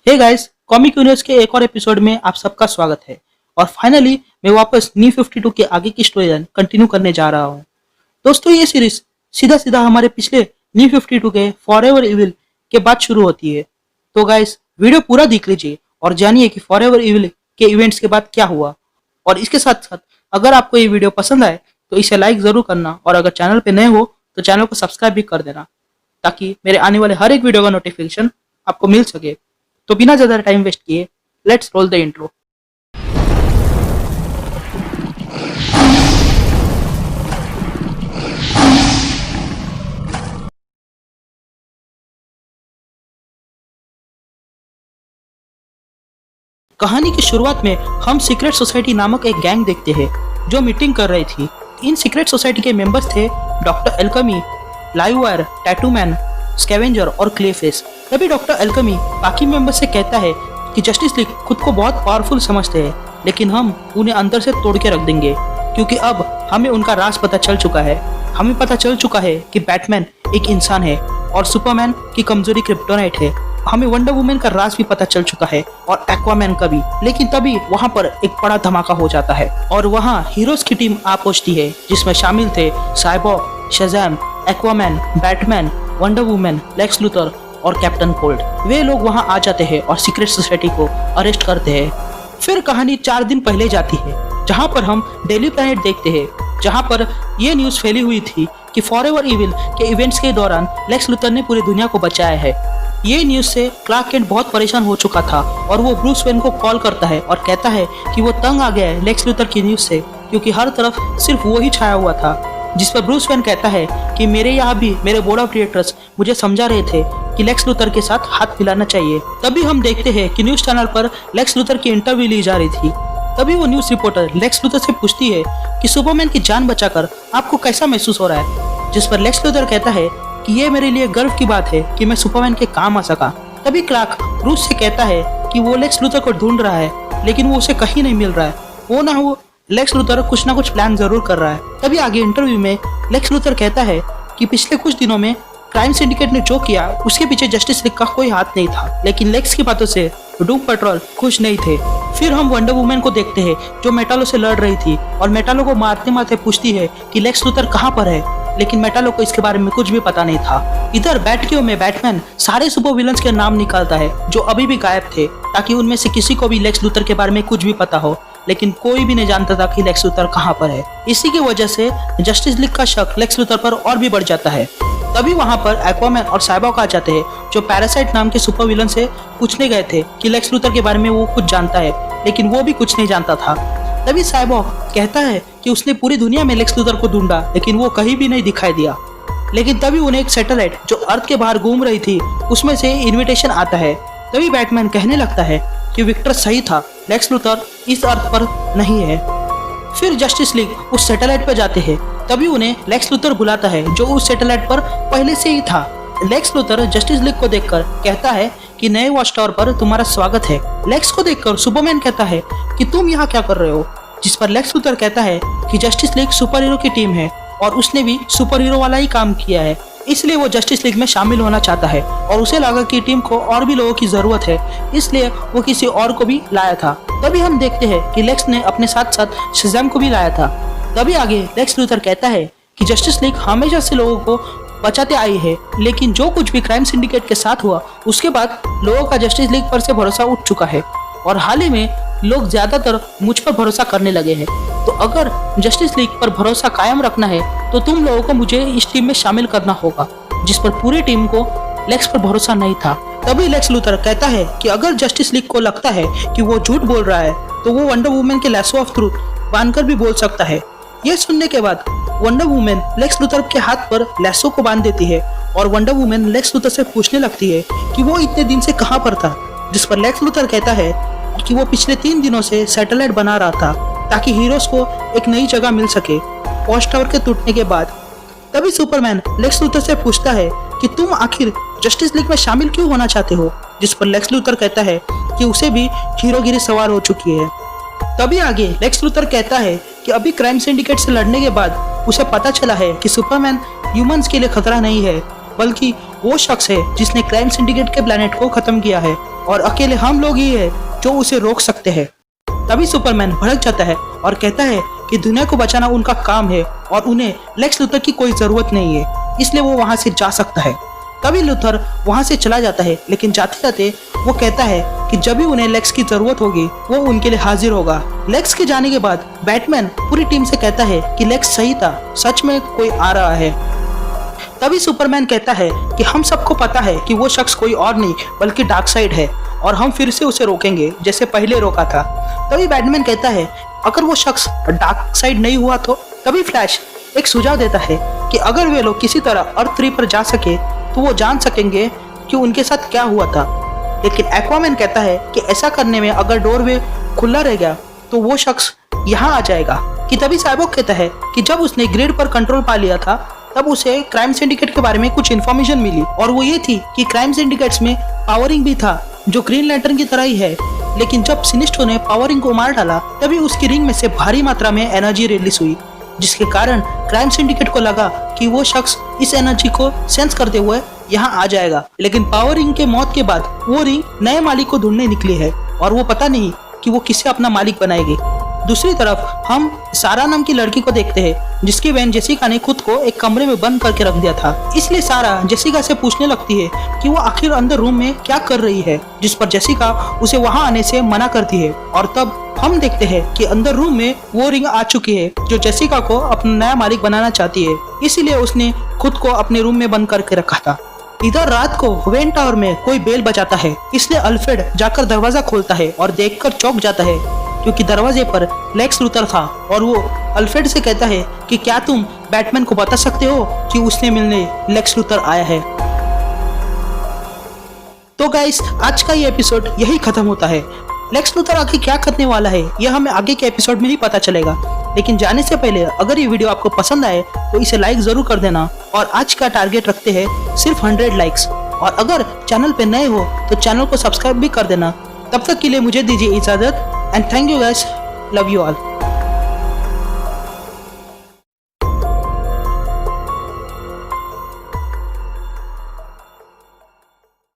Hey guys, comic universe के एक और एपिसोड में आप सबका स्वागत है। और फाइनली मैं वापस न्यू 52 के आगे की स्टोरी लाइन कंटिन्यू करने जा रहा हूँ। दोस्तों, ये सीरीज सीधा सीधा हमारे पिछले न्यू 52 के फॉरएवर इविल के बाद शुरू होती है। तो गाइस, वीडियो पूरा देख लीजिए और जानिए कि फॉरएवर इविल के इवेंट्स के बाद क्या हुआ। और इसके साथ साथ अगर आपको ये वीडियो पसंद आए तो इसे लाइक जरूर करना, और अगर चैनल पे नए हो तो चैनल को सब्सक्राइब भी कर देना, ताकि मेरे आने वाले हर एक वीडियो का नोटिफिकेशन आपको मिल सके। तो बिना ज्यादा टाइम वेस्ट किए, लेट्स रोल द इंट्रो। कहानी की शुरुआत में हम सीक्रेट सोसाइटी नामक एक गैंग देखते हैं जो मीटिंग कर रही थी। इन सीक्रेट सोसाइटी के मेंबर्स थे doctor alchemy, Livewire, tattoo man, scavenger और क्लेफेस। तभी डॉक्टर एल्केमी बाकी मेंबर्स से कहता है कि जस्टिस लीग खुद को बहुत पावरफुल समझते हैं, लेकिन हम उन्हें अंदर से तोड़ के रख देंगे, क्योंकि अब हमें उनका राज पता चल चुका है। हमें पता चल चुका है कि बैटमैन एक इंसान है और सुपरमैन की कमजोरी क्रिप्टोनाइट है। हमें वंडर वुमेन का राज भी पता चल चुका है और एक्वामैन का भी। लेकिन तभी वहाँ पर एक बड़ा धमाका हो जाता है और वहाँ हीरोज की टीम आ पहुंचती है, जिसमें शामिल थे cyborg, Shazam, Aquaman, Batman, wonder women, Lex Luthor और कैप्टन कोल्ड। वे लोग वहाँ आ जाते हैं और सीक्रेट सोसाइटी को अरेस्ट करते हैं। फिर कहानी 4 दिन पहले जाती है, जहाँ पर हम डेली प्लैनेट देखते हैं, जहाँ पर ये न्यूज फैली हुई थी कि फॉरएवर इविल के इवेंट्स के दौरान लेक्स लूथर ने पूरी दुनिया को बचाया है। ये न्यूज से क्लार्क केंट बहुत परेशान हो चुका था और वो ब्रूस वेन को कॉल करता है और कहता है कि वो तंग आ गया है लेक्स लूथर की न्यूज से, क्योंकि हर तरफ सिर्फ वो ही छाया हुआ था। जिस पर ब्रूस वेन कहता है कि मेरे यहाँ भी मेरे बोर्ड ऑफ डायरेक्टर्स मुझे समझा रहे थे कि लेक्स लूथर के साथ हाथ मिलाना चाहिए। तभी हम देखते हैं कि न्यूज चैनल पर लेक्स लूथर की इंटरव्यू ली जा रही थी। तभी वो न्यूज रिपोर्टर लेक्स लूथर से पूछती है कि सुपरमैन की जान बचाकर आपको कैसा महसूस हो रहा है, जिस पर लेक्स लूथर कहता है कि ये मेरे लिए गर्व की बात है कि मैं सुपरमैन के काम आ सका। तभी क्लार्क ब्रूस से कहता है कि वो लेक्स लूथर को ढूंढ रहा है, लेकिन वो उसे कहीं नहीं मिल रहा है। वो ना हो लेक्स लूथर कुछ ना कुछ प्लान जरूर कर रहा है। तभी आगे इंटरव्यू में लेक्स लूथर कहता है कि पिछले कुछ दिनों में क्राइम सिंडिकेट ने जो किया उसके पीछे जस्टिस लीग का कोई हाथ नहीं था, लेकिन लेक्स की बातों से डूम पेट्रोल खुश नहीं थे। फिर हम वंडर वुमेन को देखते हैं जो मेटालो से लड़ रही थी और मेटालो को मारते मारते पूछती है कि लेक्स लूथर कहाँ पर है, लेकिन मेटालो को इसके बारे में कुछ भी पता नहीं था। इधर बैटक्यू में बैटमैन सारे सुपर विलन्स के नाम निकालता है जो अभी भी गायब थे, ताकि उनमें से किसी को भी लेक्स लूथर के बारे में कुछ भी पता हो, लेकिन कोई भी नहीं जानता था कि लेक्स लूथर कहाँ पर है। इसी की वजह से जस्टिस लीग का शक लेक्स लूथर पर और भी बढ़ जाता है। तभी वहाँ पर एक्वामैन और साइबॉर्ग आ जाते हैं, जो पैरासाइट नाम के सुपर विलन से पूछने गए थे कि लेक्स लूथर के बारे में वो कुछ जानता है, लेकिन वो भी कुछ नहीं जानता था। तभी साइबॉर्ग कहता है कि उसने पूरी दुनिया में लेक्स लूथर को ढूंढा, लेकिन वो कहीं भी नहीं दिखाई दिया। लेकिन तभी उन्हें एक सैटेलाइट जो अर्थ के बाहर घूम रही थी उसमें से इन्विटेशन आता है। तभी बैटमैन कहने लगता है कि विक्टर सही था, लेक्स लूथर इस अर्थ पर नहीं है। फिर जस्टिस लीग उस सैटेलाइट पर जाते हैं। तभी उन्हें लेक्स लूथर बुलाता है जो उस सैटेलाइट पर पहले से ही था। लेक्स लूथर जस्टिस लीग को देखकर कहता है कि नए वॉच टावर पर तुम्हारा स्वागत है। लेक्स को देखकर सुपरमैन कहता है कि तुम यहाँ क्या कर रहे हो, जिस पर लेक्स लूथर कहता है कि जस्टिस लीग सुपर हीरो की टीम है और उसने भी सुपर हीरो वाला ही काम किया है, इसलिए वो जस्टिस लीग में शामिल होना चाहता है और उसे लगा कि टीम को और भी लोगों की जरूरत है, इसलिए वो किसी और को भी लाया था। तभी हम देखते हैं कि लेक्स ने अपने साथ साथ शज़ैम को भी लाया था। तभी आगे लेक्स लूथर कहता है कि जस्टिस लीग हमेशा से लोगों को बचाते आई है, लेकिन जो कुछ भी क्राइम सिंडिकेट के साथ हुआ उसके बाद लोगों का जस्टिस लीग पर से भरोसा उठ चुका है और हाल ही में लोग ज्यादातर मुझ पर भरोसा करने लगे हैं। तो अगर जस्टिस लीग पर भरोसा कायम रखना है तो तुम लोगों को मुझे इस टीम में शामिल करना होगा, जिस पर पूरी टीम को लेक्स पर भरोसा नहीं था। तभी लेक्स लूथर कहता है कि अगर जस्टिस लीग को लगता है कि वो झूठ बोल रहा है तो वो वंडर वुमेन के लैसो ऑफ ट्रूथ बांधकर भी बोल सकता है। यह सुनने के बाद वंडर वुमेन लेक्स लूथर के हाथ पर लैसो को बांध देती है और वंडर वुमेन लेक्स लूथर से पूछने लगती है कि वो इतने दिन से कहाँ पर था, जिस पर लेक्स लूथर कहता है कि वो पिछले 3 दिनों से सैटेलाइट बना रहा था ताकि हीरोज को एक नई जगह मिल सके वॉच टावर के टूटने के बाद। तभी सुपरमैन लेक्स लूथर से पूछता है कि तुम आखिर जस्टिस लीग में शामिल क्यों होना चाहते हो, जिस पर लेक्स लूथर कहता है कि उसे भी हीरोगिरी सवार हो चुकी है। तभी आगे लेक्स लूथर कहता है कि अभी क्राइम सिंडिकेट से लड़ने के बाद उसे पता चला है कि सुपरमैन ह्यूमंस के लिए खतरा नहीं है, बल्कि वो शख्स है जिसने क्राइम सिंडिकेट के प्लेनेट को खत्म किया है और अकेले हम लोग ही है जो उसे रोक सकते हैं। तभी सुपरमैन भड़क जाता है और कहता है कि दुनिया को बचाना उनका काम है और उन्हें लेक्स लूथर की कोई जरूरत नहीं है, इसलिए वो वहां से जा सकता है। तभी लूथर वहां से चला जाता है, लेकिन जाते जाते वो कहता है कि जब भी उन्हें लेक्स की जरूरत होगी वो उनके लिए हाजिर होगा। लेक्स के जाने के बाद बैटमैन पूरी टीम से कहता है कि लेक्स सही था, सच में कोई आ रहा है। तभी सुपरमैन कहता है कि हम सबको पता है कि वो शख्स कोई और नहीं बल्कि डार्कसाइड है और हम फिर से उसे रोकेंगे जैसे पहले रोका था। तभी बैटमैन कहता है अगर वो शख्स डार्कसाइड नहीं हुआ तो। तभी फ्लैश एक सुझाव देता है कि अगर वे लोग किसी तरह अर्थ 3 पर जा सके तो वो जान सकेंगे कि उनके साथ क्या हुआ था। लेकिन एक्वामैन कहता है कि ऐसा करने में अगर डोरवे खुला रह गया तो वो शख्स यहाँ आ जाएगा। कि तभी साइबोर्ग कहता है कि जब उसने ग्रिड पर कंट्रोल पा लिया था तब उसे क्राइम सिंडिकेट के बारे में कुछ इन्फॉर्मेशन मिली और वो ये थी कि क्राइम सिंडिकेट्स में पावरिंग भी था जो ग्रीन लैंटर्न की तरह ही है। लेकिन जब सिनिस्टो ने पावरिंग को मार डाला तभी उसकी रिंग में से भारी मात्रा में एनर्जी रिलीज हुई, जिसके कारण क्राइम सिंडिकेट को लगा कि वो शख्स इस एनर्जी को सेंस करते हुए यहाँ आ जाएगा। लेकिन पावर रिंग के मौत के बाद वो रिंग नए मालिक को ढूंढने निकली है और वो पता नहीं कि वो किसे अपना मालिक बनाएगी। दूसरी तरफ हम सारा नाम की लड़की को देखते हैं जिसकी बहन जेसिका ने खुद को एक कमरे में बंद करके रख दिया था। इसलिए सारा जेसिका से पूछने लगती है कि वो आखिर अंदर रूम में क्या कर रही है, जिस पर जेसिका उसे वहां आने से मना करती है। और तब हम देखते हैं कि अंदर रूम में वो रिंग आ चुकी है जो जेसिका को अपना नया मालिक बनाना चाहती है, इसीलिए उसने खुद को अपने रूम में बंद करके रखा था। इधर रात को वेन टावर में कोई बेल बजाता है, इसलिए अल्फ्रेड जाकर दरवाजा खोलता है और देखकर चौंक जाता है क्योंकि दरवाजे पर लेक्स लूथर था और वो अल्फ्रेड से कहता है कि क्या तुम बैटमैन को बता सकते हो कि उसने मिलने लेक्स लूथर आया है। तो गाइस आज का ये एपिसोड यही खत्म होता है। लेक्स लूथर आगे क्या करने वाला है यह हमें आगे के एपिसोड में ही पता चलेगा। लेकिन जाने से पहले अगर ये वीडियो आपको पसंद आए तो इसे लाइक जरूर कर देना और आज का टारगेट रखते हैं सिर्फ 100 लाइक्स। और अगर चैनल पे नए हो तो चैनल को सब्सक्राइब भी कर देना। तब तक के लिए मुझे दीजिए इजाजत and thank you guys, love you all.